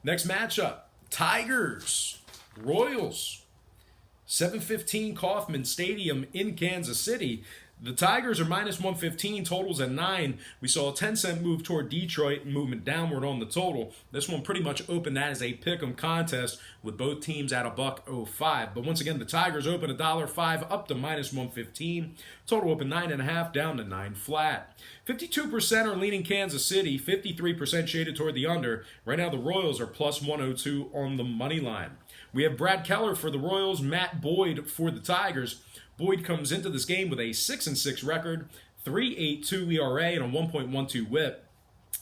Next matchup, Tigers, Royals. 7:15 Kauffman Stadium in Kansas City. The Tigers are minus 115, totals at 9. We saw a 10-cent move toward Detroit and movement downward on the total. This one pretty much opened that as a pick'em contest with both teams at $1.05. But once again, the Tigers open $1.05 up to minus 115. Total open 9.5 down to 9 flat. 52% are leaning Kansas City, 53% shaded toward the under. Right now, the Royals are plus 102 on the money line. We have Brad Keller for the Royals, Matt Boyd for the Tigers. Boyd comes into this game with a 6-6 record, 3.82 ERA, and a 1.12 WHIP.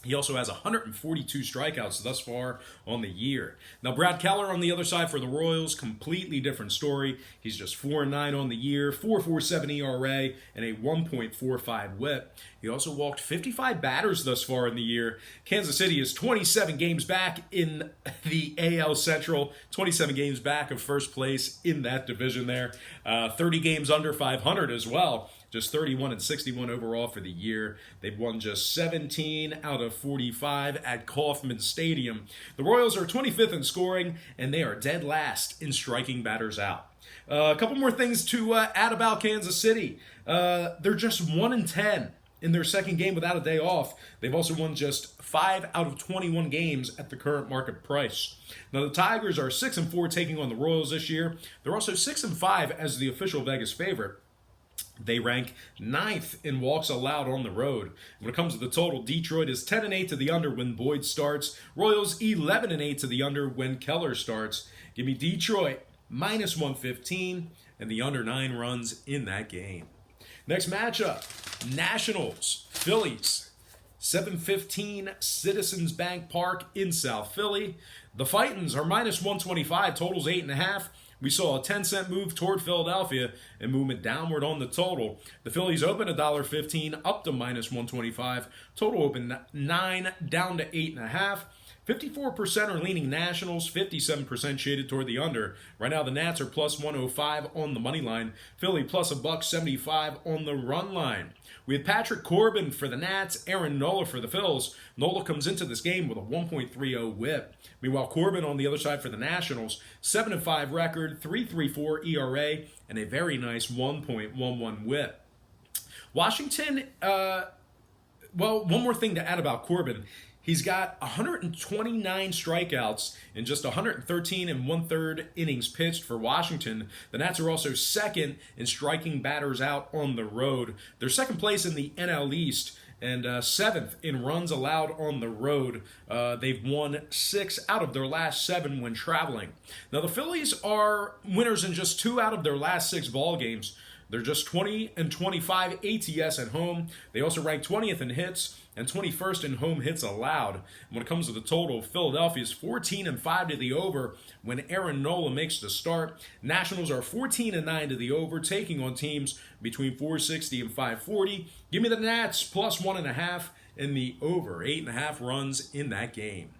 He also has 142 strikeouts thus far on the year. Now, Brad Keller on the other side for the Royals, completely different story. He's just 4-9 on the year, 4.47 ERA, and a 1.45 WHIP. He also walked 55 batters thus far in the year. Kansas City is 27 games back in the AL Central, 27 games back of first place in that division there. 30 games under 500 as well. Just 31-61 overall for the year. They've won just 17 out of 45 at Kauffman Stadium. The Royals are 25th in scoring, and they are dead last in striking batters out. A couple more things to add about Kansas City. They're just 1-10 in their second game without a day off. They've also won just 5 out of 21 games at the current market price. Now, the Tigers are 6-4 taking on the Royals this year. They're also 6-5 as the official Vegas favorite. They rank 9th in walks allowed on the road. When it comes to the total, Detroit is 10-8 to the under when Boyd starts. Royals 11-8 to the under when Keller starts. Give me Detroit minus 115 and the under 9 runs in that game. Next matchup, Nationals, Phillies. 7:15 Citizens Bank Park in South Philly. The Fightins are minus 125, totals 8.5. We saw a 10-cent move toward Philadelphia and movement downward on the total. The Phillies open $1.15 up to minus 125. Total open 9 down to 8.5. 54% are leaning Nationals, 57% shaded toward the under. Right now, the Nats are plus 105 on the money line. Philly plus $1.75 on the run line. We have Patrick Corbin for the Nats, Aaron Nola for the Phils. Nola comes into this game with a 1.30 WHIP. Meanwhile, Corbin on the other side for the Nationals, 7-5 record, 3.34 ERA, and a very nice 1.11 WHIP. Washington, one more thing to add about Corbin. He's got 129 strikeouts in just 113 and 1/3 innings pitched for Washington. The Nats are also second in striking batters out on the road. They're second place in the NL East and 7th in runs allowed on the road. They've won 6 out of their last 7 when traveling. Now, the Phillies are winners in just 2 out of their last 6 ball games. They're just 20-25 ATS at home. They also rank 20th in hits and 21st in home hits allowed. When it comes to the total, Philadelphia is 14-5 to the over when Aaron Nola makes the start. Nationals are 14-9 to the over, taking on teams between 460 and 540. Give me the Nats plus 1.5 in the over, 8.5 runs in that game.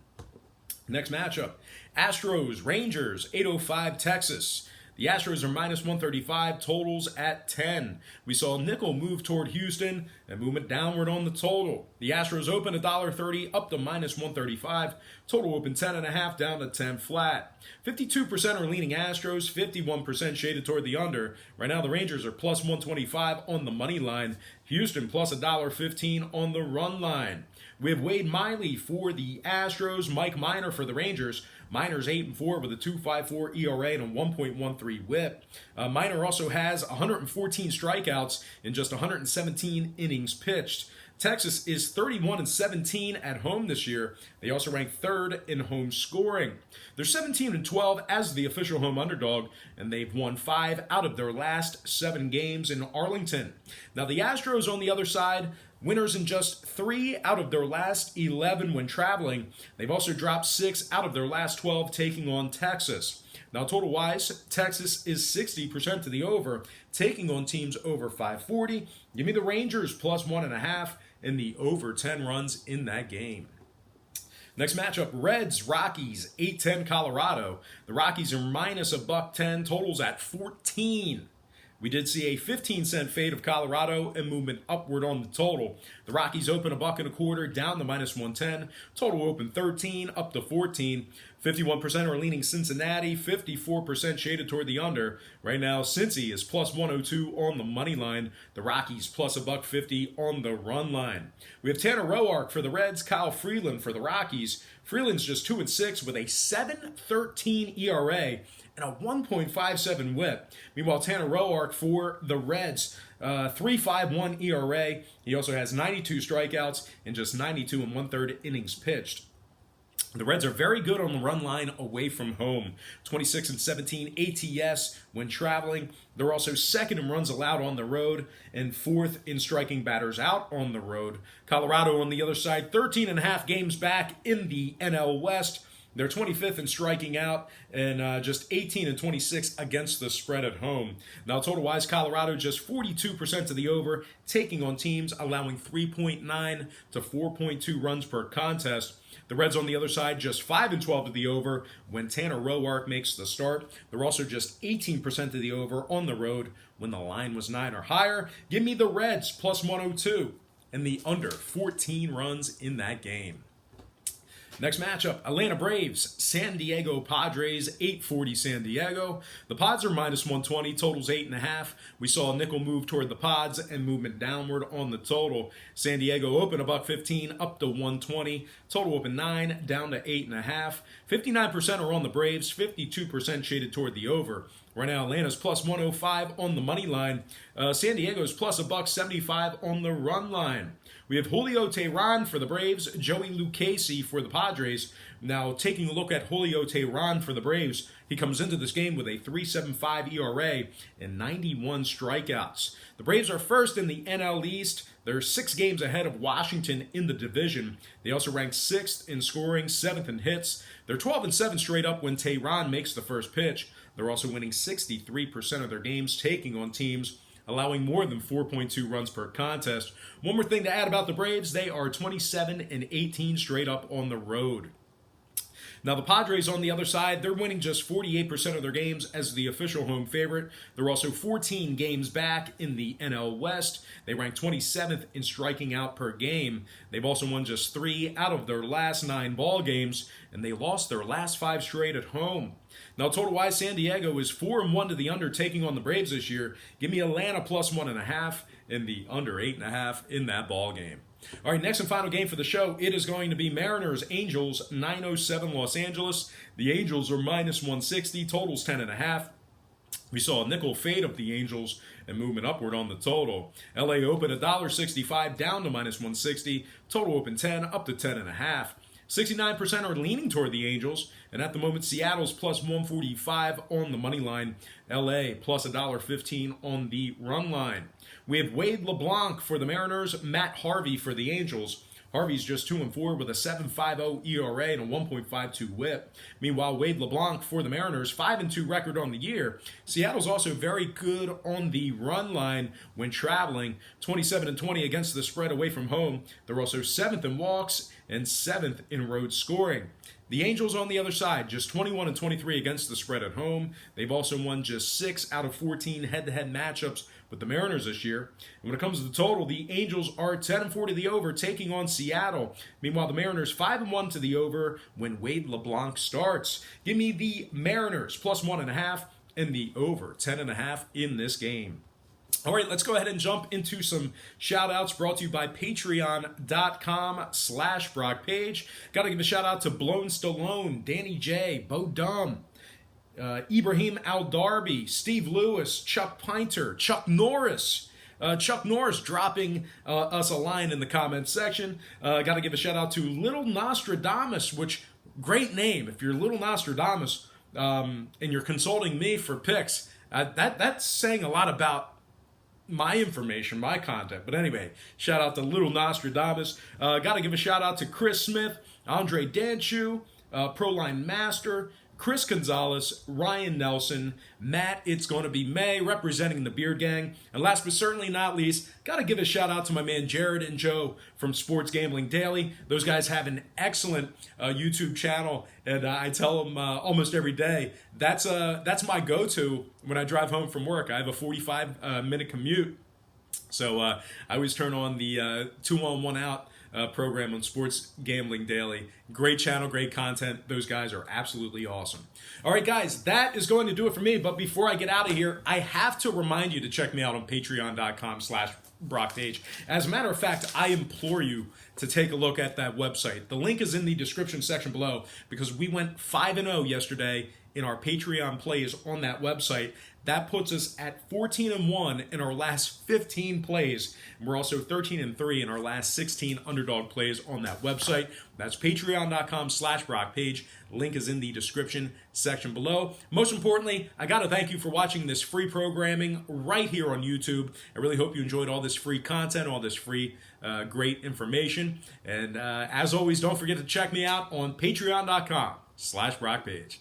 Next matchup, Astros, Rangers, 8:05 Texas. The Astros are minus 135, totals at 10. We saw nickel move toward Houston and movement downward on the total. The Astros open $1.30 up to minus 135. Total open 10.5 down to 10 flat. 52% are leaning Astros, 51% shaded toward the under. Right now the Rangers are plus 125 on the money line. Houston plus $1.15 on the run line. We have Wade Miley for the Astros, Mike Minor for the Rangers. Minor's 8-4 with a 2.54 ERA and a 1.13 WHIP. Minor also has 114 strikeouts in just 117 innings pitched. Texas is 31-17 at home this year. They also rank 3rd in home scoring. They're 17-12 as the official home underdog, and they've won 5 out of their last 7 games in Arlington. Now the Astros on the other side, winners in just 3 out of their last 11 when traveling. They've also dropped 6 out of their last 12 taking on Texas. Now, total-wise, Texas is 60% to the over, taking on teams over 540. Give me the Rangers plus 1.5 and the over 10 runs in that game. Next matchup, Reds, Rockies, 8-10 Colorado. The Rockies are minus $1.10, totals at 14. We did see a 15-cent fade of Colorado and movement upward on the total. The Rockies open $1.25 down to -110. Total open 13 up to 14. 51% are leaning Cincinnati, 54% shaded toward the under. Right now, Cincy is plus 102 on the money line. The Rockies plus $1.50 on the run line. We have Tanner Roark for the Reds, Kyle Freeland for the Rockies. Freeland's just 2-6 with a 7.13 ERA and a 1.57 whip. Meanwhile, Tanner Roark for the Reds, 3.51 ERA. He also has 92 strikeouts and just 92 1/3 innings pitched. The Reds are very good on the run line away from home. 26-17 ATS when traveling. They're also second in runs allowed on the road and fourth in striking batters out on the road. Colorado on the other side, 13.5 games back in the NL West. They're 25th in striking out and just 18-26 against the spread at home. Now, total-wise, Colorado just 42% to the over, taking on teams allowing 3.9 to 4.2 runs per contest. The Reds on the other side just 5-12 to the over when Tanner Roark makes the start. They're also just 18% to the over on the road when the line was 9 or higher. Give me the Reds plus 102 and the under 14 runs in that game. Next matchup, Atlanta Braves, San Diego Padres, 840 San Diego. The Pods are -120, totals 8.5. We saw a nickel move toward the Pods and movement downward on the total. San Diego open $1.15 up to 120. Total open 9 down to 8.5. 59% are on the Braves, 52% shaded toward the over. Right now, Atlanta's plus 105 on the money line. San Diego's plus $1.75 on the run line. We have Julio Teheran for the Braves, Joey Lucchesi for the Padres. Now, taking a look at Julio Teheran for the Braves, he comes into this game with a 3.75 ERA and 91 strikeouts. The Braves are first in the NL East. They're 6 games ahead of Washington in the division. They also rank 6th in scoring, 7th in hits. They're 12-7 straight up when Teheran makes the first pitch. They're also winning 63% of their games, taking on teams allowing more than 4.2 runs per contest. One more thing to add about the Braves, they are 27-18 straight up on the road. Now, the Padres on the other side, they're winning just 48% of their games as the official home favorite. They're also 14 games back in the NL West. They rank 27th in striking out per game. They've also won just 3 out of their last 9 ball games, and they lost their last 5 straight at home. Now, total-wise, San Diego is 4-1 to the under, taking on the Braves this year. Give me Atlanta plus 1.5 and the under 8.5 in that ball game. All right, next and final game for the show, it is going to be Mariners-Angels, 9:07 Los Angeles. The Angels are -160, totals 10.5. We saw a nickel fade of the Angels and movement upward on the total. LA open $1.65 down to -160, total open 10 up to 10.5. 69% are leaning toward the Angels, and at the moment, Seattle's plus 145 on the money line. LA plus $1.15 on the run line. We have Wade LeBlanc for the Mariners, Matt Harvey for the Angels. Harvey's just 2-4 with a 7.50 ERA and a 1.52 whip. Meanwhile, Wade LeBlanc for the Mariners, 5-2 record on the year. Seattle's also very good on the run line when traveling, 27-20 against the spread away from home. They're also 7th in walks and 7th in road scoring. The Angels on the other side, just 21-23 against the spread at home. They've also won just 6 out of 14 head-to-head matchups with the Mariners this year. And when it comes to the total, the Angels are 10-4 to the over, taking on Seattle. Meanwhile, the Mariners 5-1 to the over when Wade LeBlanc starts. Give me the Mariners plus 1.5 and the over 10.5 in this game. All right, let's go ahead and jump into some shout-outs brought to you by patreon.com/BrockPage. Got to give a shout-out to Blown Stallone, Danny J, Bo Dum, Ibrahim Al-Darby, Steve Lewis, Chuck Pinter, Chuck Norris. Chuck Norris dropping us a line in the comments section. Got to give a shout-out to Little Nostradamus, which, great name. If you're Little Nostradamus and you're consulting me for picks, that's saying a lot about my information, my content. But anyway, shout out to Little Nostradamus. Got to give a shout out to Chris Smith, Andre Danchu, Proline Master, Chris Gonzalez, Ryan Nelson, Matt It's Gonna Be May, representing the Beard Gang. And last but certainly not least, got to give a shout out to my man Jared and Joe from Sports Gambling Daily. Those guys have an excellent YouTube channel, and I tell them almost every day, that's my go-to when I drive home from work. I have a 45-minute commute. So I always turn on the 2 on 1 out program on Sports Gambling Daily. Great channel, great content. Those guys are absolutely awesome. All right, guys, that is going to do it for me. But before I get out of here, I have to remind you to check me out on patreon.com/BrockPage. As a matter of fact, I implore you to take a look at that website. The link is in the description section below because we went 5-0 yesterday in our Patreon plays on that website. That puts us at 14-1 in our last 15 plays. We're also 13-3 in our last 16 underdog plays on that website. That's patreon.com/BrockPage. Link is in the description section below. Most importantly, I got to thank you for watching this free programming right here on YouTube. I really hope you enjoyed all this free content, all this free great information. And as always, don't forget to check me out on patreon.com/BrockPage.